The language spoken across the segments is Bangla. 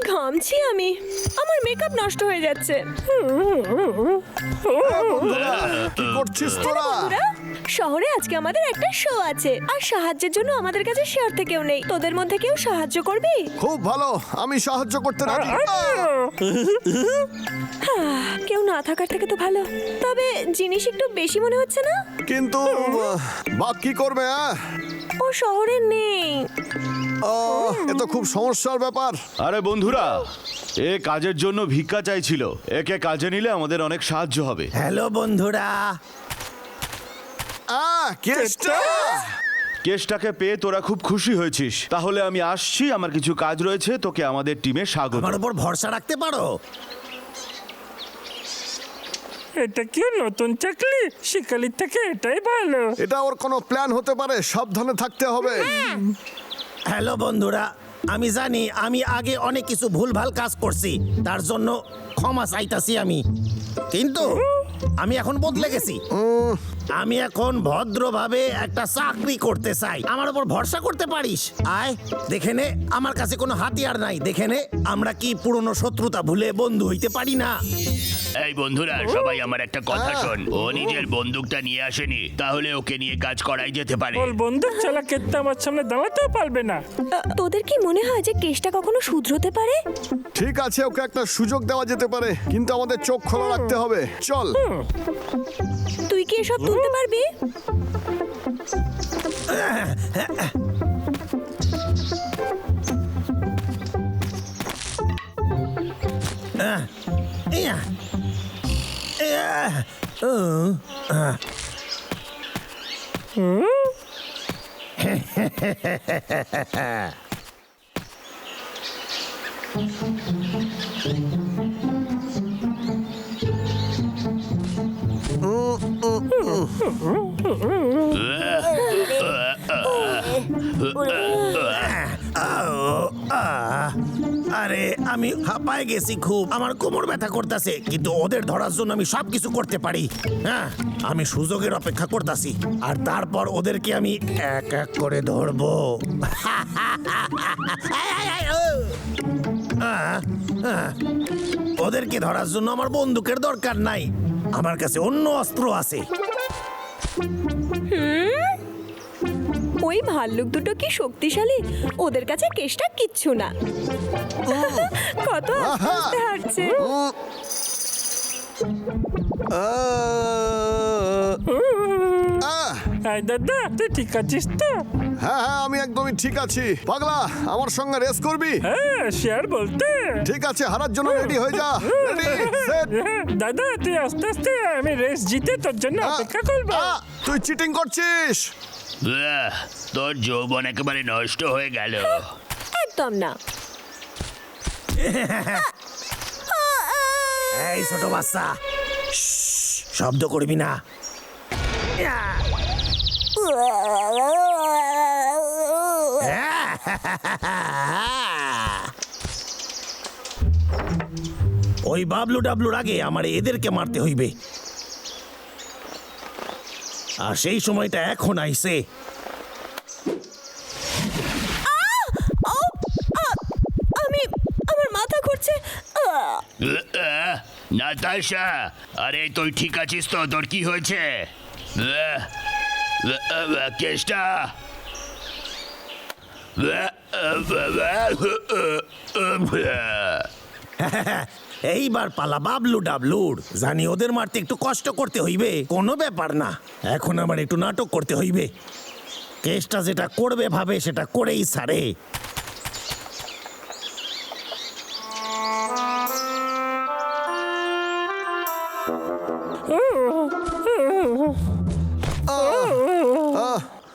ঘামছি আমি, আমার মেকআপ নষ্ট হয়ে যাচ্ছে। কি করছিস তোরা? বন্ধুরা, শহরে আজকে আমাদের একটা শো আছে, আর সাহায্যের জন্য আমাদের কাছে শহর থেকেও নেই। তোদের মধ্যে কেউ সাহায্য করবি? খুব ভালো, আমি সাহায্য করতে রাজি। কেউ না থাকার থেকে তো ভালো, তবে জিনিস একটু বেশি মনে হচ্ছে না? কিন্তু বাপ কি করবে? ও শহরে নেই। এ তো খুব সমস্যার ব্যাপার। আরে বন্ধুরা, এ কাজের জন্য ভিক্ষা চাইছিল। একে কাজে নিলে আমাদের অনেক সাহায্য হবে। হ্যালো বন্ধুরা। কেসটা কেসটাকে পেয়ে তোরা খুব খুশি হয়েছিস। তাহলে আমি আসছি, আমার কিছু কাজ রয়েছে। তোকে আমাদের টিমে স্বাগত। আমার উপর ভরসা রাখতে পারো। এটা কি নতুন চাকরি? শিকালির থেকে এটাই ভালো। এটা ওর কোনো প্ল্যান হতে পারে, সাবধানে থাকতে হবে। হ্যালো বন্ধুরা, আমি জানি আমি আগে অনেক কিছু ভুলভাল কাজ করছি, তার জন্য ক্ষমা চাইতাছি আমি। কিন্তু আমি এখন বদলে গেছি। আমি এখন ভদ্রভাবে একটা চাকরি করতে চাই। আমার উপর ভরসা করতে পারিস? আয় দেখে নে, আমার কাছে কোনো হাতিয়ার নাই। দেখে নে, আমরা কি পুরনো শত্রুতা ভুলে বন্ধু হইতে পারি না? এই বন্ধুরা, সবাই আমার একটা কথা শোন। ও নিজের বন্দুকটা নিয়ে আসেনি, তাহলে ওকে নিয়ে কাজ করাই যেতে পারে। ওর বন্দুক চালা কেটে আমার সামনে দাঁড়াতেও পারবে না। তোদের কি মনে হয় যে কেসটা কখনো শুধরোতে পারে? ঠিক আছে, ওকে একটা সুযোগ দেওয়া যেতে পারে, কিন্তু আমাদের চোখ খোলা রাখতে হবে। চল। তুই কি এসব তুলতে পারবি? ইয়া, ইয়া, আরে আমি হাঁপায় গেছি খুব, আমার কোমর ব্যথা করতেছে। কিন্তু ওদের ধরার জন্য আমি সবকিছু করতে পারি। হ্যাঁ, আমি সুযোগের অপেক্ষা করতেছি, আর তারপর ওদেরকে আমি এক এক করে ধরবো। ওদেরকে ধরার জন্য আমার বন্দুকের দরকার নাই, আমার কাছে অন্য অস্ত্র আছে। ওই ভাল্লুক দুটো কি শক্তিশালী! ওদের কাছে কেসটা কিচ্ছু না। কত আস্তে হাঁটছে! এই দাদা, তুই ঠিক আছিস তো? হ্যাঁ হ্যাঁ, আমি একদমই ঠিক আছি। পাগলা, আমার সঙ্গে রেস করবি? হ্যাঁ, শেয়ার বলতে। ঠিক আছে, হারার জন্য রেডি হয়ে যা। Ready, set. দাদা, তুই আস্তে আস্তে, আমি রেস জিতে তোর জন্য অপেক্ষা করবো। তুই চিটিং করছিস। তোর যৌবন একেবারে নষ্ট হয়ে গেল। একদম না। এই ছোট বাচ্চা, শব্দ করবি না। ওই বাবলু ডাবলুর আগে আমার এদেরকে মারতে হইবে, আর সেই সময়টা এখন আইছে। আমার মাথা ঘুরছে। নাতাশা, আরে তুই ঠিক আছিস তো? তোর কি হয়েছে? কেসটা এইবার পালা বাবলু ডাবলুর। জানি ওদের মারতে একটু কষ্ট করতে হইবে, কোনো ব্যাপার না। এখন আমার একটু নাটক করতে হইবে। কেসটা যেটা করবে ভাবে সেটা করেই ছাড়ে।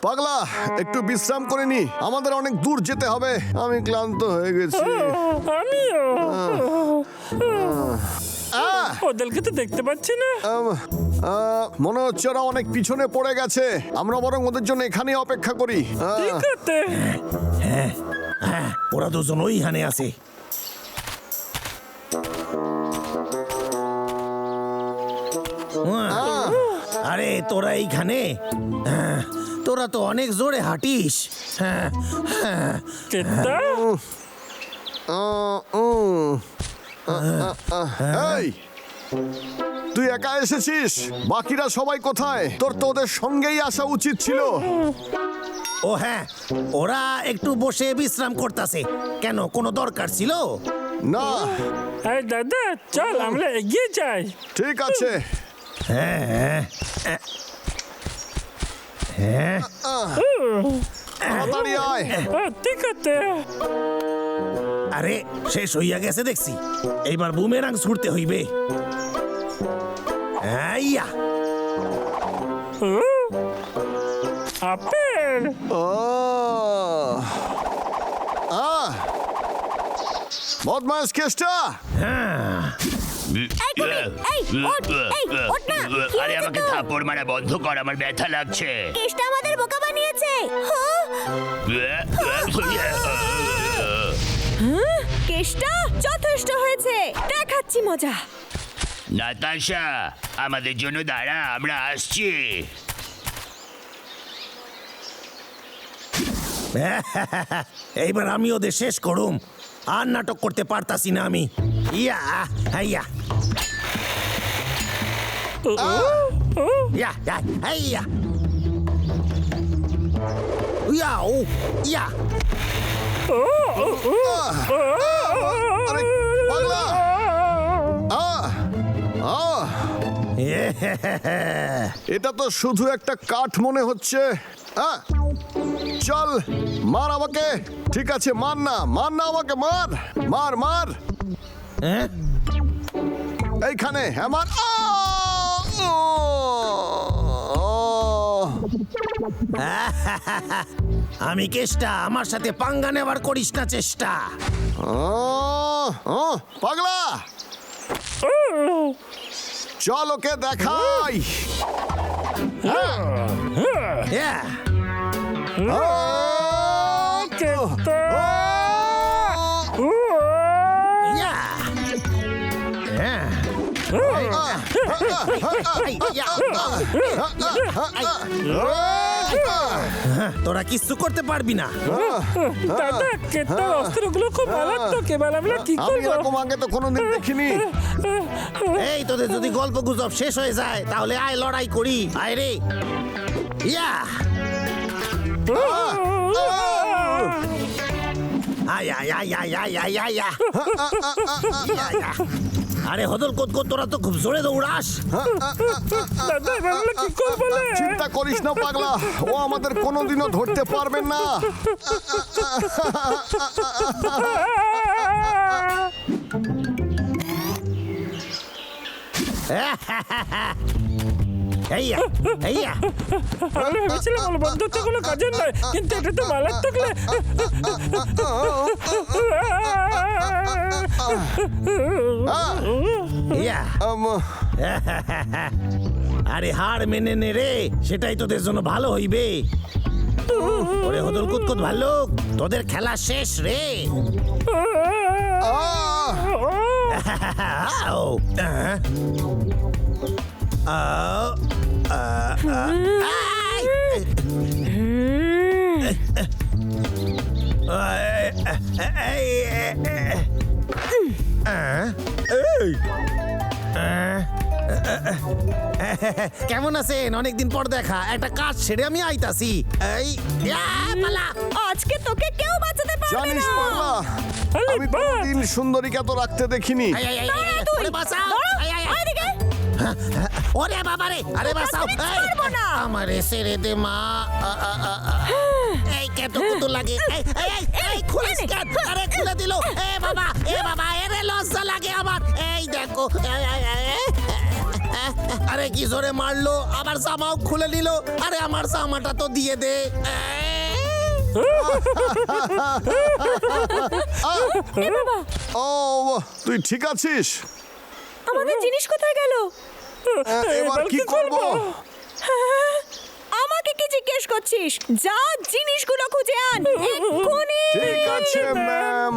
পাগলা, একটু বিশ্রাম করে নি, আমাদের অনেক দূর যেতে হবে। আমি ক্লান্ত হয়ে গেছি। আমিও। ওদেরকে তো দেখতে পাচ্ছি না। মনে হচ্ছে ওরা অনেক পিছনে পড়ে গেছে। আমরা বরং ওদের জন্য এখানেই অপেক্ষা করি। ঠিক আছে। হ্যাঁ, ওরা দুজন ওইখানে আছে। আরে তোরা এইখানে? তোরা তো অনেক জোরে হাঁটিস। কেতা? এই তুই একা এসেছিস, বাকিরা সবাই কোথায়? তোর তো ওদের সঙ্গেই আসা উচিত ছিল। ও হ্যাঁ, ওরা একটু বসে বিশ্রাম করতেছে। কেন, কোনো দরকার ছিল? না, এই দাদা, চল আমরা এগিয়ে যাই। ঠিক আছে। হ্যাঁ হ্যাঁ, তাড়াতাড়ি আয়। ঠিক আছে। আরে শেষ হইয়া গেছে দেখছি, এইবার বুমেরাং ছুটতে হইবে। আইয়া, আপেল। বদমাস কেষ্টা, ওঠ না, কি আরে হয়েছে আমাকে তোর? থাপ্পড় মারা বন্ধ কর, আমার ব্যথা লাগছে। কেষ্টা আমাদের বোকা বানিয়েছে। কেষ্টা, যথেষ্ট হয়েছে, দেখাচ্ছি মজা। নাতাশা, আমাদের জন্য দাঁড়া, আমরা আসছি। এইবার আমি ওদের শেষ করুম। আর নাটক করতে পারতাছি না আমি। ইয়া হাইয়া, ইয়া হাইয়া, ইয়া ও ইয়া। আরে পাগলা। এটা তো শুধু একটা কাঠ মনে হচ্ছে। চল মার আমাকে। ঠিক আছে, মার না আমাকে, মার মার মার। হ্যাঁ? এইখানে হ্যাঁ, মার। আমি কেষ্টা, আমার সাথে পাঙ্গা নেবার করিস না চেষ্টা। পাগলা, চল ওকে দেখাই। ইয়া, ইয়া, হ্যাঁ। তোরা কিচ্ছু করতে পারবি না। দাদা, কেতার অস্ত্রগুলো খুব মারাত্মক, এবার আমরা কি আমি করবো? এরকম আগে তো কোনোদিন দেখিনি। এই তোদের যদি গল্প গুজব শেষ হয়ে যায় তাহলে আয় লড়াই করি। আয় রে, ইয়া, আয় আয় আয় আয় আয় আয় আয় আয়। ইয়া, ইয়া। আরে হদল কোত তোরা তো খুব জোরে দৌড়াস। দাদা, এবার আমরা কি করবো রে? চিন্তা করিস না পাগলা, ও আমাদের কোনোদিনও ধরতে পারবে না। এইয়া এইয়া, আমরা ভেবেছিলাম ওর বন্ধুত্ব কোনো কাজের নয়, কিন্তু এটা তো মারাত্মক রে। ইয়া। আরে হার মেনে নে রে, সেটাই তোদের জন্য ভালো হইবে। ওরে হদল কুতকুত ভাল্লুক, তোদের খেলা শেষ রে। আও, আও, আই। কেমন আছেন? অনেকদিন পর দেখা। একটা কাজ ছেড়ে আমি আইতাছি। এই ইয়া, পালা। আজকে তোকে কেউ বাঁচাতে পারবে জানিস না। পাগলা, আমি কোনোদিন সুন্দরীকে এত রাখতে দেখিনি। আই, আই, আই, দাঁড়া আই, তুই, ওরে বাঁচাও। দাঁড়া, আই, আই, আই। আয় এদিকে। ওরে বাবারে, আরে বাঁচাও। আমি এই, ছাড়বো না। আমারে ছেড়ে দে মা। এই কেত কুতু লাগে। এই এই এই, এই খুলিস কেন? আরে খুলে দিল। এ বাবা, এরে লজ্জা লাগে আমার। এই দেখো, এই, এই, এই, এই। আরে কি জোরে মারলো, আবার জামাও খুলে নিল। আরে আমার জামাটা তো দিয়ে দে। ও, তুই ঠিক আছিস? আমাদের জিনিস কোথায় গেল? এবার কি করব? আমাকে কি জিজ্ঞেস করছিস? যা জিনিসগুলো খুঁজে আন এক্ষুনি। ঠিক আছে ম্যাম।